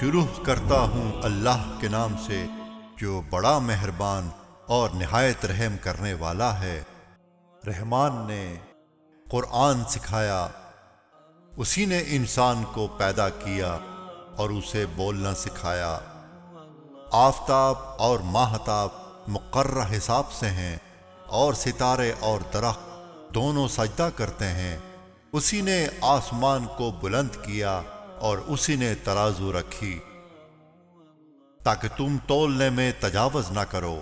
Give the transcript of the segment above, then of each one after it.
شروع کرتا ہوں اللہ کے نام سے جو بڑا مہربان اور نہایت رحم کرنے والا ہے۔ رحمان نے قرآن سکھایا، اسی نے انسان کو پیدا کیا اور اسے بولنا سکھایا۔ آفتاب اور ماہتاب مقررہ حساب سے ہیں، اور ستارے اور درخت دونوں سجدہ کرتے ہیں۔ اسی نے آسمان کو بلند کیا اور اسی نے ترازو رکھی تاکہ تم تولنے میں تجاوز نہ کرو۔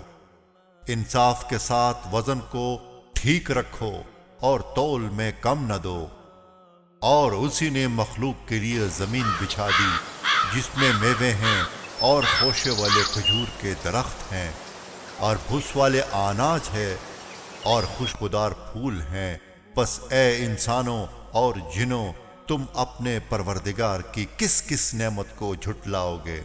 انصاف کے ساتھ وزن کو ٹھیک رکھو اور تول میں کم نہ دو۔ اور اسی نے مخلوق کے لیے زمین بچھا دی جس میں میوے ہیں اور خوشے والے کھجور کے درخت ہیں، اور بھس والے اناج ہے اور خوشبودار پھول ہیں۔ پس اے انسانوں اور جنوں، تم اپنے پروردگار کی کس کس نعمت کو جھٹلاؤ گے؟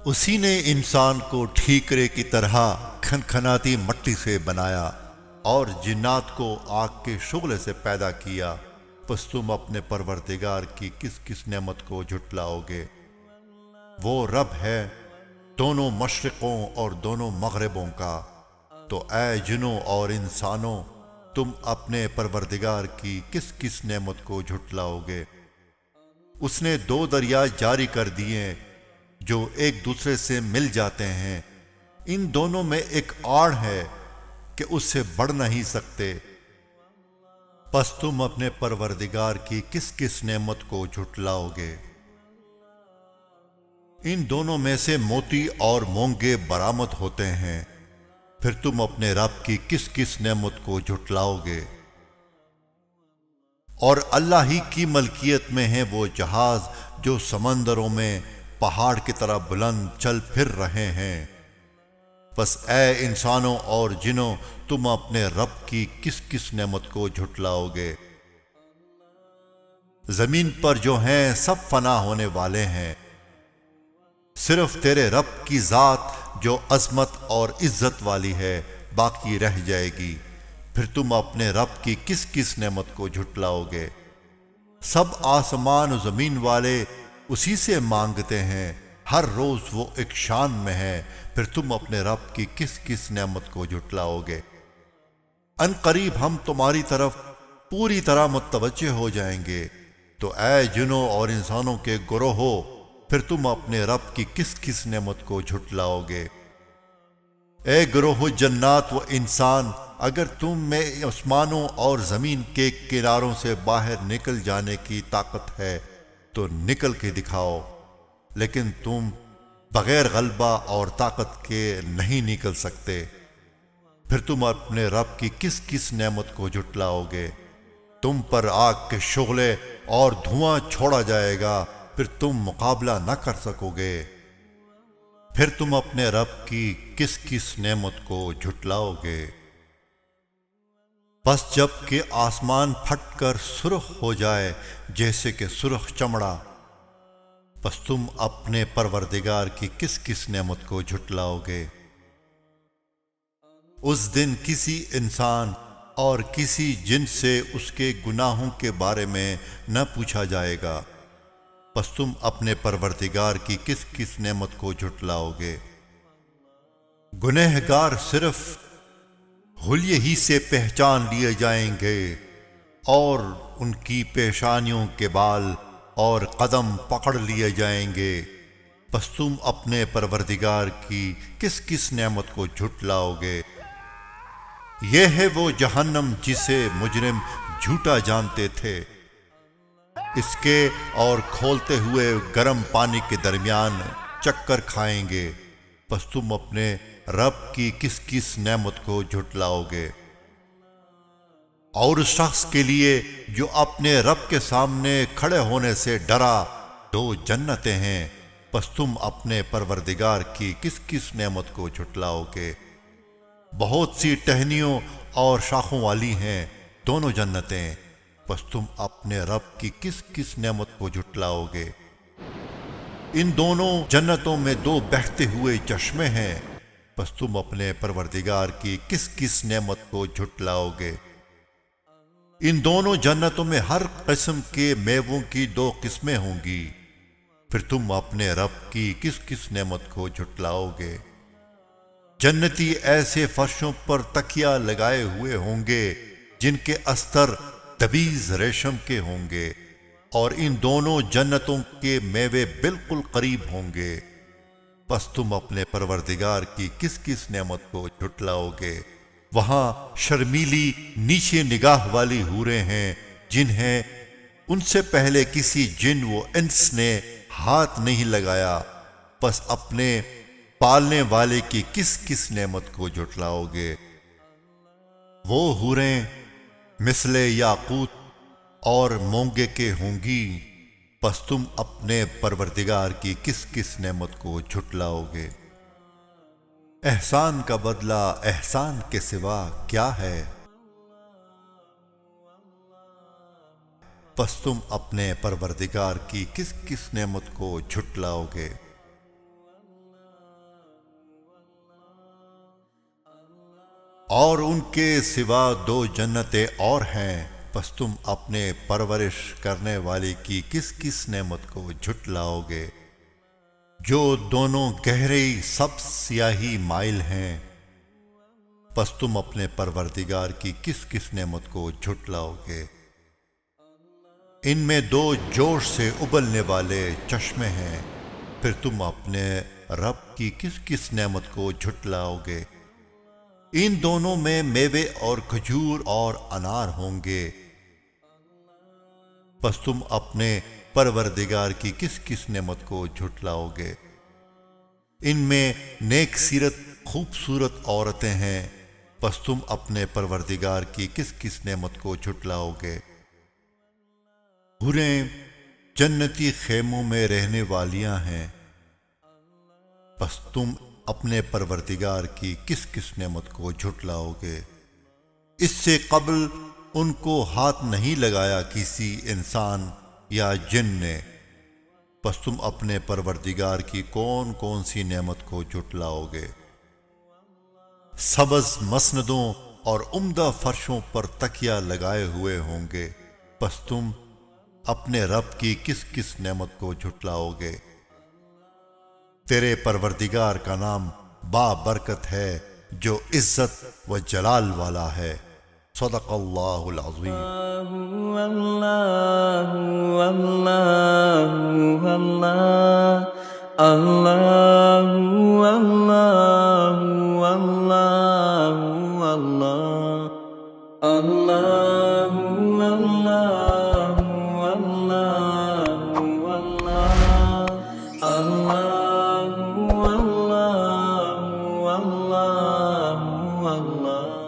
اسی نے انسان کو ٹھیکرے کی طرح کھنکھناتی مٹی سے بنایا اور جنات کو آگ کے شعلے سے پیدا کیا۔ پس تم اپنے پروردگار کی کس کس نعمت کو جھٹلاؤ گے؟ وہ رب ہے دونوں مشرقوں اور دونوں مغربوں کا۔ تو اے جنوں اور انسانوں، تم اپنے پروردگار کی کس کس نعمت کو جھٹلاؤ گے؟ اس نے دو دریا جاری کر دیے جو ایک دوسرے سے مل جاتے ہیں، ان دونوں میں ایک آڑ ہے کہ اس سے بڑھ نہیں سکتے۔ پس تم اپنے پروردگار کی کس کس نعمت کو جھٹلاؤ گے؟ ان دونوں میں سے موتی اور مونگے برآمد ہوتے ہیں، پھر تم اپنے رب کی کس کس نعمت کو جھٹلاؤ گے؟ اور اللہ ہی کی ملکیت میں ہیں وہ جہاز جو سمندروں میں پہاڑ کی طرح بلند چل پھر رہے ہیں۔ پس اے انسانوں اور جنوں، تم اپنے رب کی کس کس نعمت کو جھٹلاؤ گے؟ زمین پر جو ہیں سب فنا ہونے والے ہیں، صرف تیرے رب کی ذات جو عظمت اور عزت والی ہے باقی رہ جائے گی۔ پھر تم اپنے رب کی کس کس نعمت کو جھٹلاؤ گے؟ سب آسمان و زمین والے اسی سے مانگتے ہیں، ہر روز وہ ایک شان میں ہے۔ پھر تم اپنے رب کی کس کس نعمت کو جھٹلاؤ گے؟ ان قریب ہم تمہاری طرف پوری طرح متوجہ ہو جائیں گے۔ تو اے جنوں اور انسانوں کے گروہو، پھر تم اپنے رب کی کس کس نعمت کو جھٹلاؤ گے؟ اے گروہ جنات و انسان، اگر تم میں آسمانوں اور زمین کے کناروں سے باہر نکل جانے کی طاقت ہے تو نکل کے دکھاؤ، لیکن تم بغیر غلبہ اور طاقت کے نہیں نکل سکتے۔ پھر تم اپنے رب کی کس کس نعمت کو جھٹلاؤ گے؟ تم پر آگ کے شعلے اور دھواں چھوڑا جائے گا، پھر تم مقابلہ نہ کر سکو گے۔ پھر تم اپنے رب کی کس کس نعمت کو جھٹلاؤ گے؟ پس جب کہ آسمان پھٹ کر سرخ ہو جائے جیسے کہ سرخ چمڑا، پس تم اپنے پروردگار کی کس کس نعمت کو جھٹلاؤ گے؟ اس دن کسی انسان اور کسی جن سے اس کے گناہوں کے بارے میں نہ پوچھا جائے گا۔ پس تم اپنے پروردگار کی کس کس نعمت کو جھٹلاؤ گے؟ گنہگار صرف حلیے ہی سے پہچان لیے جائیں گے، اور ان کی پیشانیوں کے بال اور قدم پکڑ لیے جائیں گے۔ پس تم اپنے پروردگار کی کس کس نعمت کو جھٹلاؤ گے؟ یہ ہے وہ جہنم جسے مجرم جھوٹا جانتے تھے، اس کے اور کھولتے ہوئے گرم پانی کے درمیان چکر کھائیں گے۔ پس تم اپنے رب کی کس کس نعمت کو جھٹلاؤ گے؟ اور اس شخص کے لیے جو اپنے رب کے سامنے کھڑے ہونے سے ڈرا دو جنتیں ہیں۔ پس تم اپنے پروردگار کی کس کس نعمت کو جھٹلاؤ گے؟ بہت سی ٹہنیوں اور شاخوں والی ہیں دونوں جنتیں۔ پس تم اپنے رب کی کس کس نعمت کو جھٹلاؤ گے؟ ان دونوں جنتوں میں دو بہتے ہوئے چشمے ہیں۔ پس تم اپنے پروردگار کی کس کس نعمت کو جھٹلاؤ گے؟ ان دونوں جنتوں میں ہر قسم کے میووں کی دو قسمیں ہوں گی۔ پھر تم اپنے رب کی کس کس نعمت کو جھٹلاؤ گے؟ جنتی ایسے فرشوں پر تکیا لگائے ہوئے ہوں گے جن کے استر تبیز ریشم کے ہوں گے، اور ان دونوں جنتوں کے میوے بالکل قریب ہوں گے۔ پس تم اپنے پروردگار کی کس کس نعمت کو جھٹلاؤ گے؟ وہاں شرمیلی نیچے نگاہ والی حوریں ہیں جنہیں ان سے پہلے کسی جن و انس نے ہاتھ نہیں لگایا۔ پس اپنے پالنے والے کی کس کس نعمت کو جھٹلاؤ گے؟ وہ حوریں مثل یاقوت اور مونگے کے ہوں گی، پس تم اپنے پروردگار کی کس کس نعمت کو جھٹلاؤ گے؟ احسان کا بدلہ احسان کے سوا کیا ہے؟ پس تم اپنے پروردگار کی کس کس نعمت کو جھٹلاؤ گے؟ اور ان کے سوا دو جنتیں اور ہیں، پس تم اپنے پرورش کرنے والے کی کس کس نعمت کو جھٹلاؤ گے؟ جو دونوں گہری سبز سیاہی مائل ہیں، پس تم اپنے پروردگار کی کس کس نعمت کو جھٹلاؤ گے؟ ان میں دو جوش سے ابلنے والے چشمے ہیں، پھر تم اپنے رب کی کس کس نعمت کو جھٹلاؤ گے؟ ان دونوں میں میوے اور کھجور اور انار ہوں گے، پس تم اپنے پروردگار کی کس کس نعمت کو جھٹلاؤ گے؟ ان میں نیک سیرت خوبصورت عورتیں ہیں، پس تم اپنے پروردگار کی کس کس نعمت کو جھٹلاؤ گے؟ حوریں جنتی خیموں میں رہنے والیاں ہیں، پس تم اپنے پروردگار کی کس کس نعمت کو جھٹلاؤ گے؟ اس سے قبل ان کو ہاتھ نہیں لگایا کسی انسان یا جن نے، پس تم اپنے پروردگار کی کون کون سی نعمت کو جھٹلاؤ گے؟ سبز مسندوں اور عمدہ فرشوں پر تکیا لگائے ہوئے ہوں گے، پس تم اپنے رب کی کس کس نعمت کو جھٹلاؤ گے؟ تیرے پروردگار کا نام با برکت ہے جو عزت و جلال والا ہے۔ صدق اللہ العظیم۔ اللہ اللہ اللہ اللہ اللہ اللہ اللہ اللہ اللہ